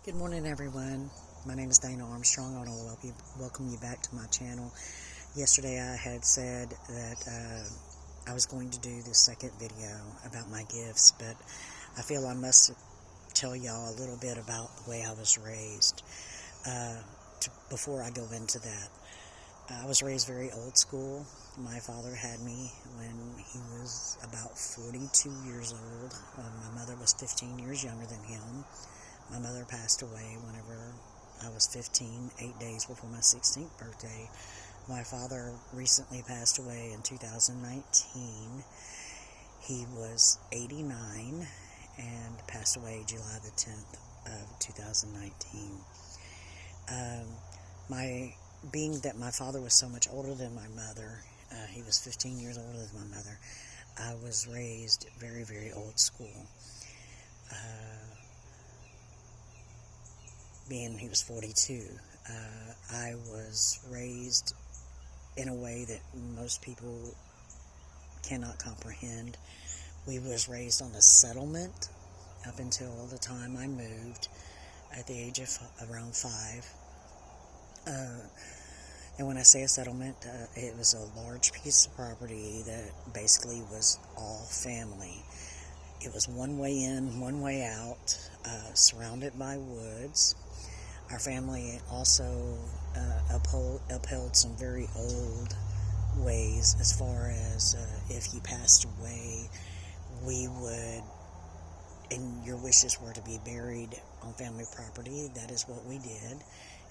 Good morning, everyone. My name is Dana Armstrong. I want to welcome you back to my channel. Yesterday I had said that I was going to do the second video about my gifts, but I feel I must tell y'all a little bit about the way I was raised before I go into that. I was raised very old school. My father had me when he was about 42 years old. My mother was 15 years younger than him. My mother passed away whenever I was 15, 8 days before my 16th birthday. My father recently passed away in 2019. He was 89 and passed away July the 10th of 2019. Being that my father was so much older than my mother, he was 15 years older than my mother, I was raised very, very old school. Being he was 42, I was raised in a way that most people cannot comprehend. We was raised on a settlement up until the time I moved at the age of around 5. And when I say a settlement, it was a large piece of property that basically was all family. It was one way in, one way out, surrounded by woods. Our family also upheld some very old ways as far as if you passed away, we would, and your wishes were to be buried on family property. That is what we did.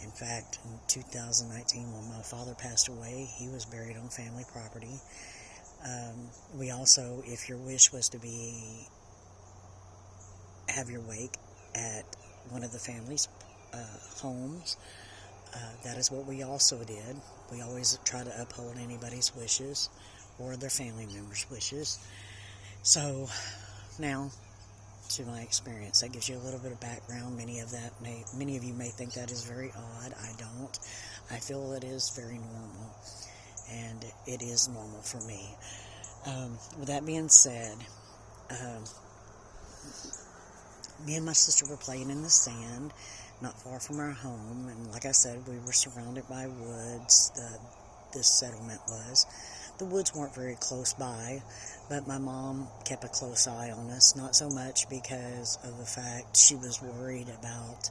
In fact, in 2019, when my father passed away, he was buried on family property. We also, if your wish was to have your wake at one of the family's homes, that is what we also did. We always try to uphold anybody's wishes or their family members' wishes. So now to my experience, that gives you a little bit of background. Many of you may think that is very odd. I don't. I feel it is very normal, and it is normal for me. With that being said, me and my sister were playing in the sand not far from our home, and like I said, we were surrounded by woods. This settlement was. The woods weren't very close by, but my mom kept a close eye on us, not so much because of the fact she was worried about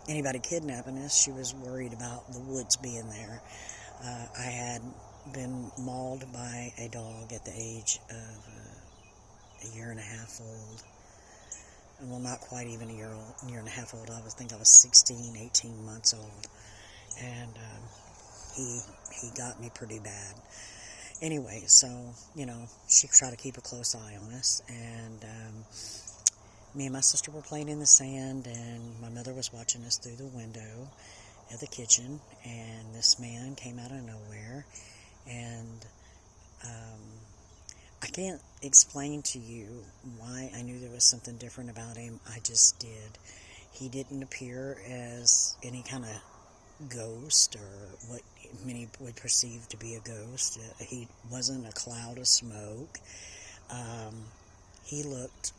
anybody kidnapping us. She was worried about the woods being there. I had been mauled by a dog at the age of a year and a half old. Well, not quite even a year and a half old. I think I was 16, 18 months old. And he got me pretty bad. Anyway, so, she tried to keep a close eye on us. And me and my sister were playing in the sand, and my mother was watching us through the window of the kitchen. And this man came out of nowhere. And I can't explain to you why I knew there was something different about him. I just did. He didn't appear as any kind of ghost or what many would perceive to be a ghost. He wasn't a cloud of smoke. He looked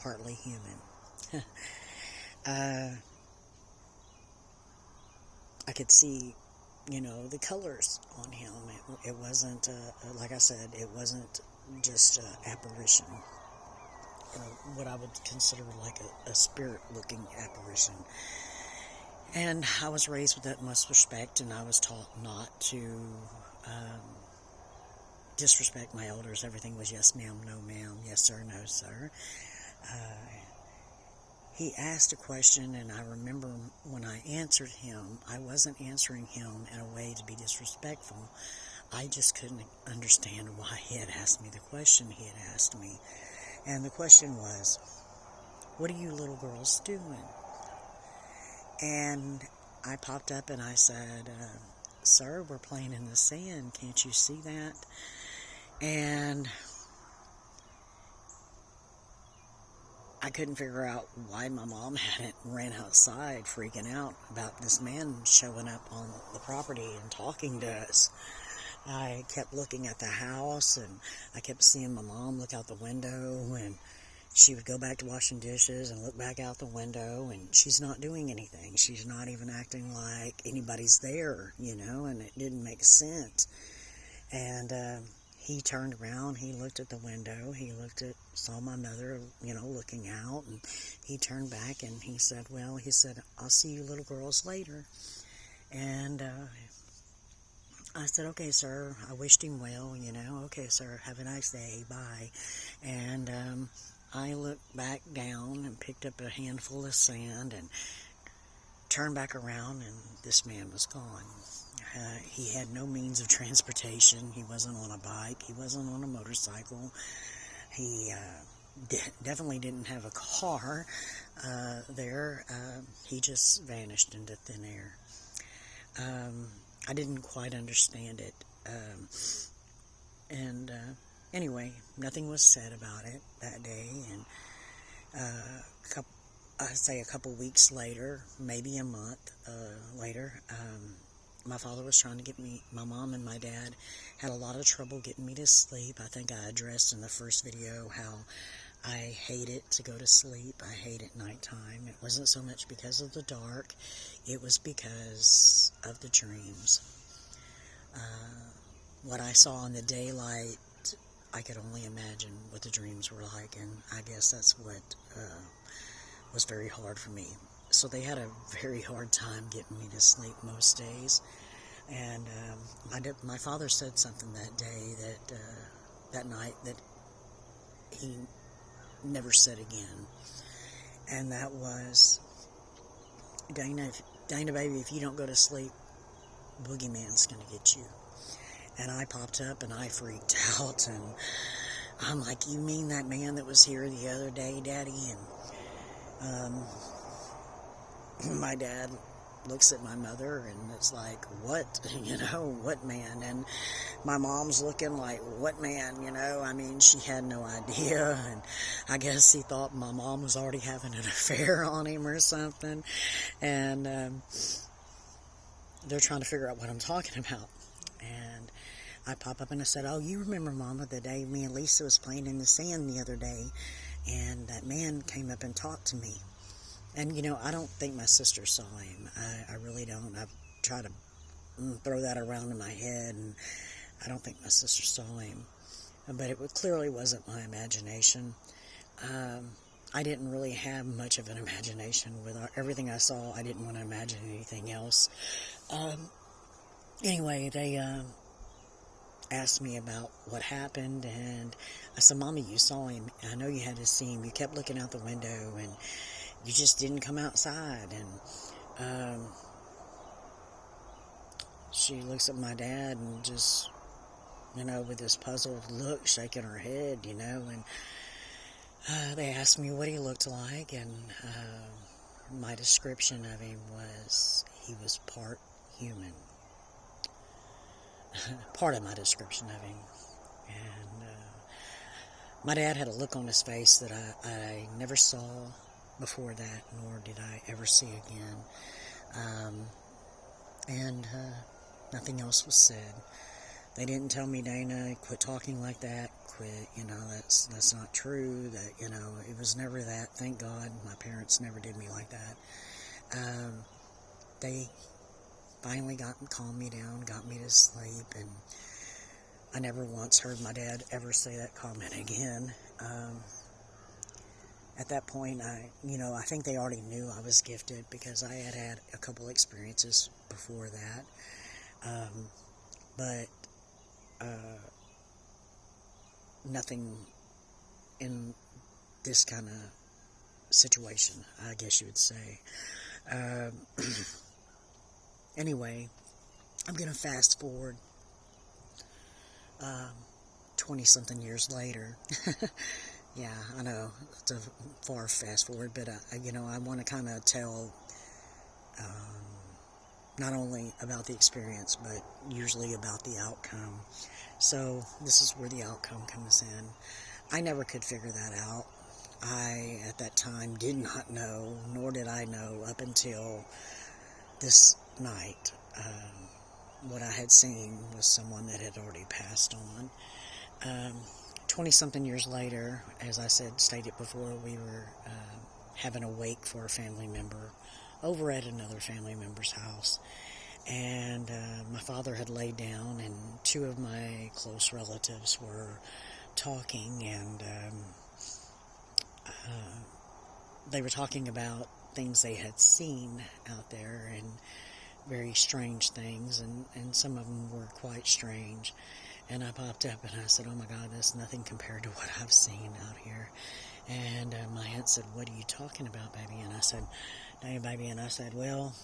partly human. I could see the colors on him. It wasn't, like I said, it wasn't just apparition, or what I would consider like a spirit-looking apparition. And I was raised with that much respect, and I was taught not to disrespect my elders. Everything was yes ma'am, no ma'am, yes sir, no sir. He asked a question, and I remember when I answered him, I wasn't answering him in a way to be disrespectful. I just couldn't understand why he had asked me the question he had asked me. And the question was, "What are you little girls doing?" And I popped up and I said, "Sir, we're playing in the sand. Can't you see that?" And I couldn't figure out why my mom hadn't ran outside freaking out about this man showing up on the property and talking to us. I kept looking at the house, and I kept seeing my mom look out the window, and she would go back to washing dishes and look back out the window, and she's not doing anything. She's not even acting like anybody's there, and it didn't make sense. And he turned around, he looked at the window, saw my mother, looking out, and he turned back and he said, I'll see you little girls later. And I said, okay, sir. I wished him well, okay, sir, have a nice day, bye. And I looked back down and picked up a handful of sand and turned back around, and this man was gone. He had no means of transportation. He wasn't on a bike. He wasn't on a motorcycle. He definitely didn't have a car there. He just vanished into thin air. I didn't quite understand it. Anyway, nothing was said about it that day. And a couple weeks later, maybe a month later, my father was trying to get me, my mom and my dad had a lot of trouble getting me to sleep. I think I addressed in the first video how I hate it to go to sleep. I hate it nighttime. It wasn't so much because of the dark. It was because of the dreams. What I saw in the daylight, I could only imagine what the dreams were like, and I guess that's what was very hard for me. So they had a very hard time getting me to sleep most days. And my father said something that day, that night, that he never said again. And that was, Dana, baby, if you don't go to sleep, Boogeyman's going to get you. And I popped up and I freaked out. And I'm like, you mean that man that was here the other day, Daddy? And my dad looks at my mother and it's like, what? What man? And my mom's looking like, what man? I mean, she had no idea. And I guess he thought my mom was already having an affair on him or something. And they're trying to figure out what I'm talking about. And I pop up and I said, oh, you remember, Mama, the day me and Lisa was playing in the sand the other day, and that man came up and talked to me. And, I don't think my sister saw him. I really don't. I've tried to throw that around in my head, and I don't think my sister saw him. But it clearly wasn't my imagination. I didn't really have much of an imagination. With everything I saw, I didn't want to imagine anything else. Anyway, they asked me about what happened, and I said, Mommy, you saw him. I know you had to see him. You kept looking out the window, and you just didn't come outside. And she looks at my dad and just, with this puzzled look, shaking her head, and they asked me what he looked like, and my description of him was he was part human. Part of my description of him. And my dad had a look on his face that I never saw before that, nor did I ever see again. And nothing else was said. They didn't tell me, Dana, quit talking like that, quit, that's not true, that, it was never that. Thank God my parents never did me like that. They finally calmed me down, got me to sleep, and I never once heard my dad ever say that comment again. At that point, I think they already knew I was gifted because I had had a couple experiences before that. But nothing in this kind of situation, I guess you would say. Anyway, I'm going to fast forward 20-something years later. Yeah, I know, it's a far fast forward, but, I want to kind of tell not only about the experience, but usually about the outcome. So this is where the outcome comes in. I never could figure that out. I, at that time, did not know, nor did I know up until this night. What I had seen was someone that had already passed on. 20-something years later, as I stated before, we were having a wake for a family member over at another family member's house. And my father had laid down, and two of my close relatives were talking, and they were talking about things they had seen out there, and very strange things, and some of them were quite strange. And I popped up and I said, "Oh my God, that's nothing compared to what I've seen out here." And my aunt said, "What are you talking about, baby?" And I said, "Hey, baby," and I said, "Well,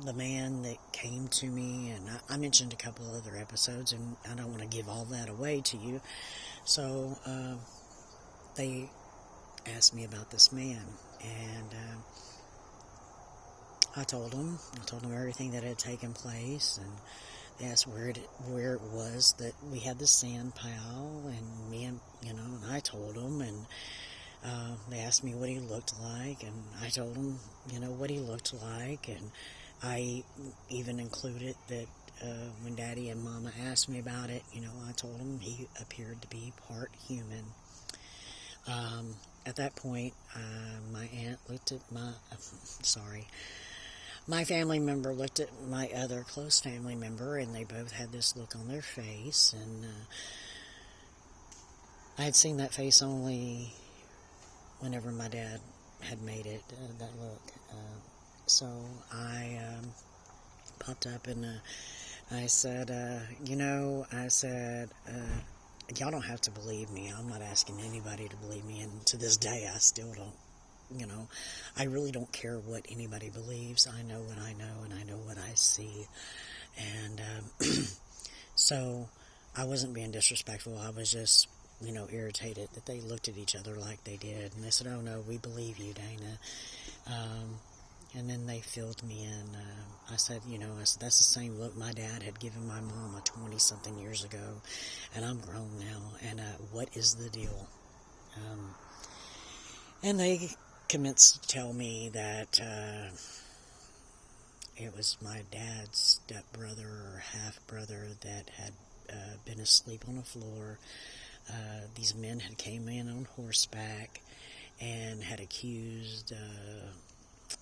the man that came to me," and I mentioned a couple of other episodes, and I don't want to give all that away to you. So they asked me about this man, and I told them everything that had taken place, and they asked where it was that we had the sand pile, and me and I told them, and they asked me what he looked like, and I told them what he looked like, and I even included that when Daddy and Mama asked me about it, I told them he appeared to be part human. At that point, my aunt looked at my family member looked at my other close family member, and they both had this look on their face, and I had seen that face only whenever my dad had made it, that look. So I popped up, and I said, y'all don't have to believe me. I'm not asking anybody to believe me, and to this day, I still don't. I really don't care what anybody believes. I know what I know, and I know what I see. And so I wasn't being disrespectful. I was just, irritated that they looked at each other like they did. And they said, "Oh, no, we believe you, Dana." And then they filled me in. I said, that's the same look my dad had given my mama 20-something years ago. And I'm grown now. And what is the deal? And they commenced to tell me that it was my dad's stepbrother or half-brother that had been asleep on the floor. These men had came in on horseback and had accused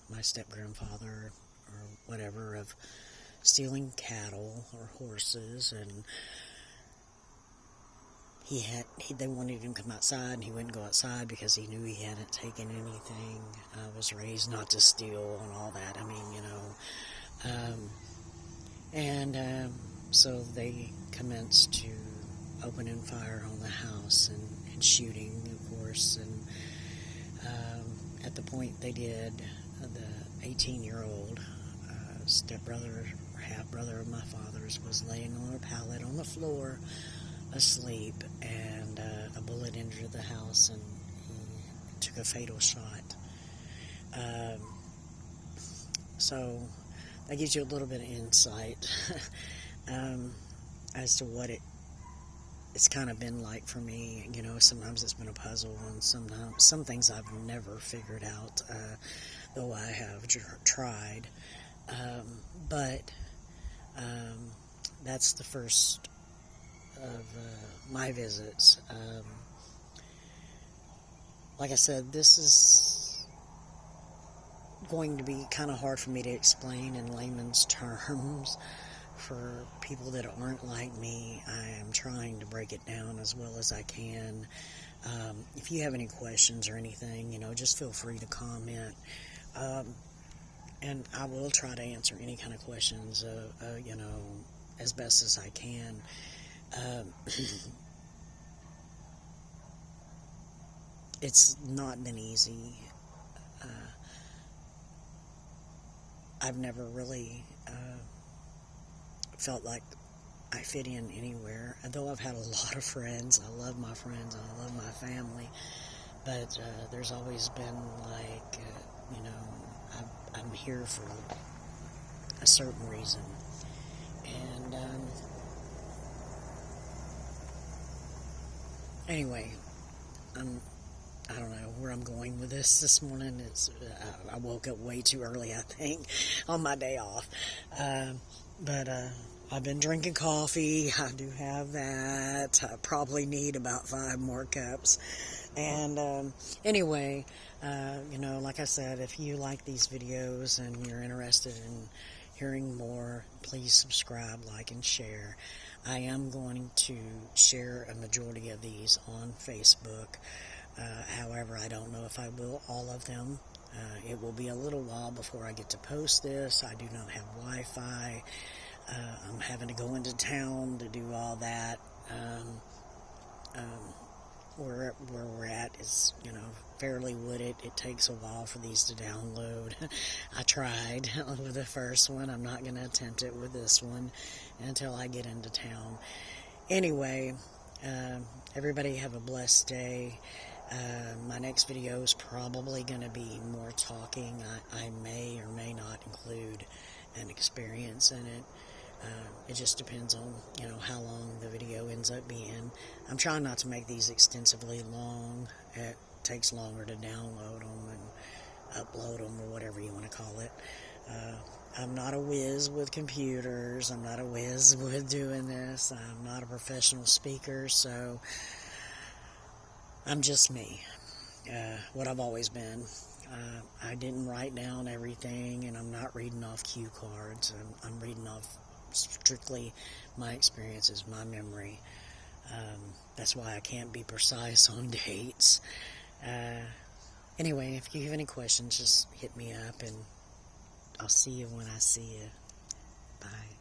my step-grandfather or whatever of stealing cattle or horses, and they wanted him to come outside, and he wouldn't go outside because he knew he hadn't taken anything. I was raised not to steal and all that. I mean, so they commenced to opening fire on the house and shooting, of course, and at the point they did, the 18-year-old stepbrother or half-brother of my father's was laying on a pallet on the floor, asleep, and a bullet entered the house, and he took a fatal shot. So that gives you a little bit of insight as to what it's kind of been like for me. Sometimes it's been a puzzle, and sometimes some things I've never figured out, though I have tried. But that's the first of my visits. Like I said, this is going to be kind of hard for me to explain in layman's terms for people that aren't like me. I am trying to break it down as well as I can. If you have any questions or anything, just feel free to comment. And I will try to answer any kind of questions, as best as I can. It's not been easy. I've never really felt like I fit in anywhere, though I've had a lot of friends. I love my friends, I love my family, but there's always been like, I'm here for a certain reason. And anyway, I don't know where I'm going with this morning. I woke up way too early, I think, on my day off. But I've been drinking coffee. I do have that. I probably need about 5 more cups. And anyway, you know, like I said, if you like these videos and you're interested in hearing more, please subscribe, like, and share. I am going to share a majority of these on Facebook. However, I don't know if I will all of them. It will be a little while before I get to post this. I do not have Wi-Fi. I'm having to go into town to do all that. Where we're at is, you know, fairly wooded. It takes a while for these to download. I tried with the first one. I'm not going to attempt it with this one until I get into town. Anyway, everybody have a blessed day. My next video is probably going to be more talking. I may or may not include an experience in it. It just depends on, you know, how long the video ends up being. I'm trying not to make these extensively long. It takes longer to download them and upload them, or whatever you want to call it. I'm not a whiz with computers. I'm not a whiz with doing this. I'm not a professional speaker, so I'm just me. What I've always been. I didn't write down everything, and I'm not reading off cue cards. I'm reading off strictly my experiences, my memory. That's why I can't be precise on dates. Anyway, if you have any questions, just hit me up, and I'll see you when I see you. Bye.